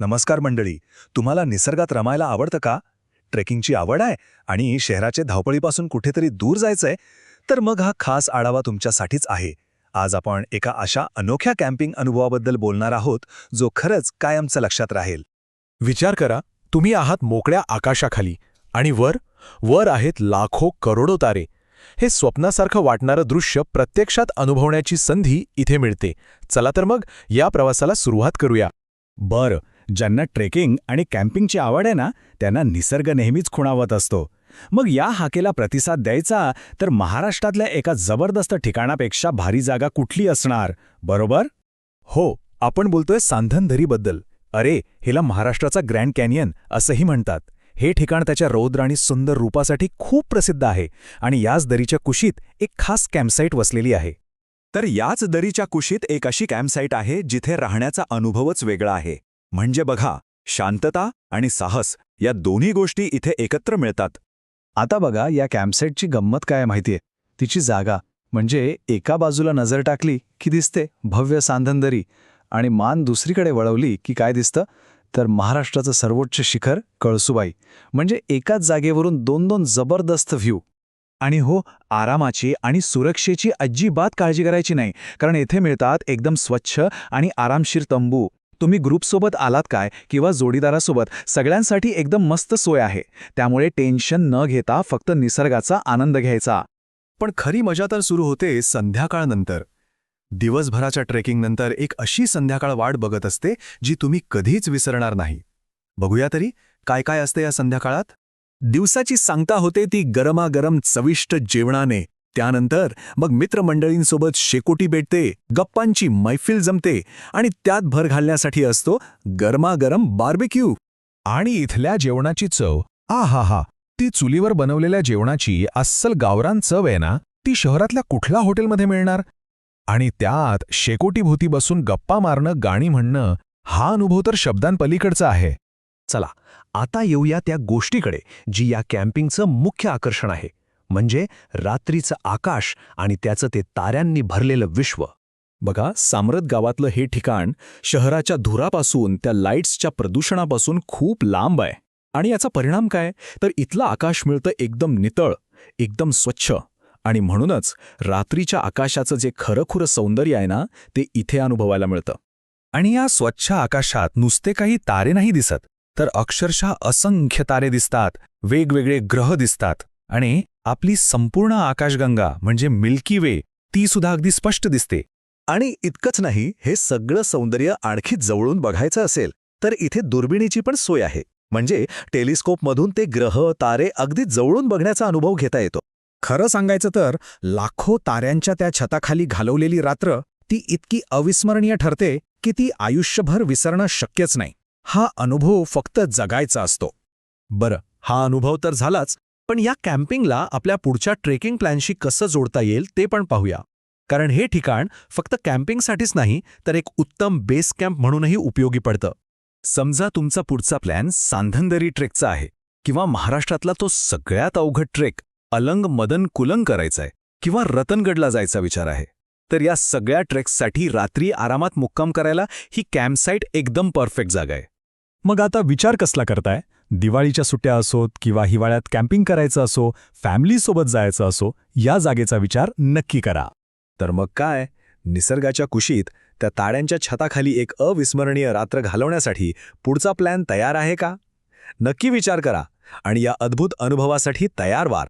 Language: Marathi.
नमस्कार मंडळी. तुम्हाला निसर्गात रमायला आवडतं का? ट्रेकिंगची आवड आहे आणि शहराच्या धावपळीपासून कुठेतरी दूर जायचंय? तर मग हा खास आढावा तुमच्यासाठीच आहे. आज आपण एका अशा अनोख्या कॅम्पिंग अनुभवाबद्दल बोलणार आहोत जो खरंच कायमचं लक्षात राहील. विचार करा, तुम्ही आहात मोकळ्या आकाशाखाली आणि वर वर आहेत लाखो करोडो तारे. हे स्वप्नासारखं वाटणारं दृश्य प्रत्यक्षात अनुभवण्याची संधी इथे मिळते. चला तर मग या प्रवासाला सुरुवात करूया. बरं, ज्यांना ट्रेकिंग आणि कॅम्पिंगची आवड आहे ना, त्यांना निसर्ग नेहमीच खुणावत असतो. मग या हाकेला प्रतिसाद द्यायचा तर महाराष्ट्रातल्या एका जबरदस्त ठिकाणापेक्षा भारी जागा कुठली असणार, बरोबर? हो, आपण बोलतोय सांधनदरीबद्दल. अरे, हिला महाराष्ट्राचा ग्रँड कॅनियन असंही म्हणतात. हे ठिकाण त्याच्या रौद्र आणि सुंदर रूपासाठी खूप प्रसिद्ध आहे आणि याच दरीच्या कुशीत एक खास कॅम्पसाईट वसलेली आहे. तर याच दरीच्या कुशीत एक अशी कॅम्पसाईट आहे जिथे राहण्याचा अनुभवच वेगळा आहे. म्हणजे बघा, शांतता आणि साहस या दोन्ही गोष्टी इथे एकत्र मिळतात. आता बघा, या कॅम्पसाईटची गंमत काय माहितीये? तिची जागा म्हणजे एका बाजूला नजर टाकली की दिसते भव्य सांधनदरी आणि मान दुसरीकडे वळवली की काय दिसतं? तर महाराष्ट्राचं सर्वोच्च शिखर कळसुबाई. म्हणजे एकाच जागेवरून दोन दोन जबरदस्त व्ह्यू. आणि हो, आरामाची आणि सुरक्षेची अजिबात काळजी करायची नाही, कारण येथे मिळतात एकदम स्वच्छ आणि आरामशीर तंबू. तुम्ही ग्रुपसोबत आलात काय किंवा जोडीदारासोबत, सगळ्यांसाठी एकदम मस्त सोय आहे. त्यामुळे टेन्शन न घेता फक्त निसर्गाचा आनंद घ्यायचा. पण खरी मजा तर सुरू होते संध्याकाळनंतर. दिवसभराच्या ट्रेकिंगनंतर एक अशी संध्याकाळ वाट बघत असते जी तुम्ही कधीच विसरणार नाही. बघूया तरी काय काय असते या संध्याकाळात. दिवसाची सांगता होते ती गरमागरम चविष्ट जेवणाने. त्यानंतर मग मित्रमंडळींसोबत शेकोटी पेटते, गप्पांची मैफिल जमते आणि त्यात भर घालण्यासाठी असतो गरमागरम बार्बेक्यू. आणि इथल्या जेवणाची चव, आहाहा, ती चुलीवर बनवलेल्या जेवणाची अस्सल गावरान चव आहे ना, ती शहरातल्या कुठल्या हॉटेलमध्ये मिळणार? आणि त्यात शेकोटीभोवती बसून गप्पा मारणं, गाणी म्हणणं, हा अनुभव तर शब्दांपलीकडचा आहे. चला, आता येऊया त्या गोष्टीकडे जी या कॅम्पिंगचं मुख्य आकर्षण आहे, म्हणजे रात्रीचं आकाश आणि त्याचं ते ताऱ्यांनी भरलेलं विश्व. बघा, सामरत गावातलं हे ठिकाण शहराच्या धुरापासून, त्या लाईट्सच्या प्रदूषणापासून खूप लांब आहे. आणि याचा परिणाम काय? तर इथलं आकाश मिळतं एकदम नितळ, एकदम स्वच्छ. आणि म्हणूनच रात्रीच्या आकाशाचं जे खरंखुरं सौंदर्य आहे ना, ते इथे अनुभवायला मिळतं. आणि या स्वच्छ आकाशात नुसते काही तारे नाही दिसत, तर अक्षरशः असंख्य तारे दिसतात, वेगवेगळे ग्रह दिसतात आणि आपली संपूर्ण आकाशगंगा म्हणजे मिल्की वे, ती सुद्धा अगदी स्पष्ट दिसते. आणि इतकंच नाही, हे सगळं सौंदर्य आणखी जवळून बघायचं असेल तर इथे दुर्बिणीची पण सोय आहे. म्हणजे टेलिस्कोपमधून ते ग्रह, तारे अगदी जवळून बघण्याचा अनुभव घेता येतो. खरं सांगायचं तर लाखो ताऱ्यांच्या त्या छताखाली घालवलेली रात्र ती इतकी अविस्मरणीय ठरते की ती आयुष्यभर विसरणं शक्यच नाही. हा अनुभव फक्त जगायचा असतो. बरं, हा अनुभव तर झालाच, पण या कॅम्पिंगला आपल्या पुढच्या ट्रेकिंग प्लॅनशी कसं जोडता येईल ते पण पाहूया. कारण हे ठिकाण फक्त कॅम्पिंगसाठीच नाही, तर एक उत्तम बेस कॅम्प म्हणूनही उपयोगी पडतं. समजा तुमचा पुढचा प्लॅन सांधनदरी ट्रेकचा आहे, किंवा महाराष्ट्रातला तो सगळ्यात अवघड ट्रेक अलंग मदन कुलंग करायचा आहे, किंवा रतनगडला जायचा विचार आहे. तर या सगळ्या ट्रेक्ससाठी रात्री आरामात मुक्काम करायला ही कॅम्पसाईट एकदम परफेक्ट जागा आहे. मग आता विचार कसला करताय? दिवाळीच्या सुट्ट्या असोत किंवा हिवाळ्यात कॅम्पिंग करायचं असो, फॅमिलीसोबत जायचं असो, या जागेचा विचार नक्की करा. तर मग काय, निसर्गाच्या कुशीत त्या ताड्यांच्या छताखाली एक अविस्मरणीय रात्र घालवण्यासाठी पुढचा प्लॅन तयार आहे का? नक्की विचार करा आणि या अद्भुत अनुभवासाठी तयार व्हा.